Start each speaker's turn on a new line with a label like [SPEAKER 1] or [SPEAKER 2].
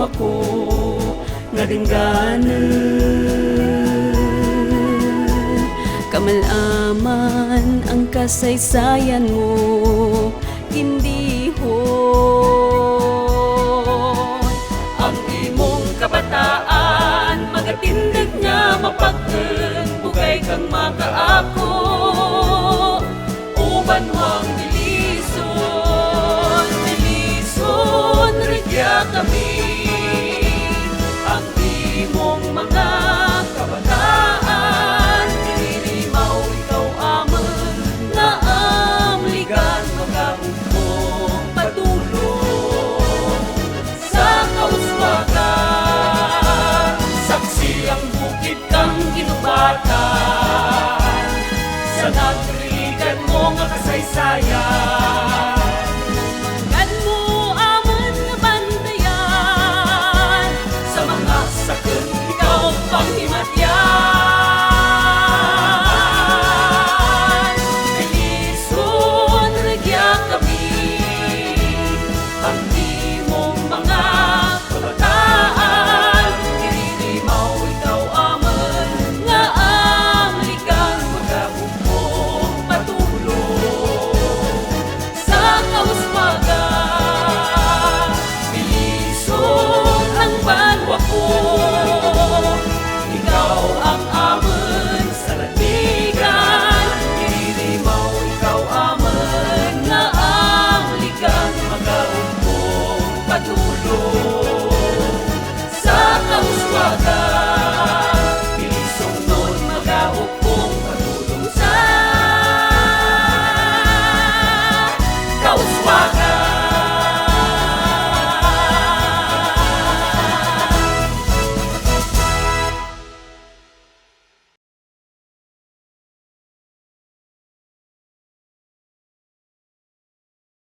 [SPEAKER 1] mo ako nga dingganan. Kamalaman ang kasaysayan mo, hindi ang imong kabataan, magatindig nga mapagken, bugay kang makaako, uban wang dilison, dilison, rigya kami. Ang imong mga kabataan, dinilimaw ikaw amon, na amligan magahugmong patulong sa kauswagan. Saksi ang bukid kang ginubatan, sa nagriligan mo nga kasaysayan.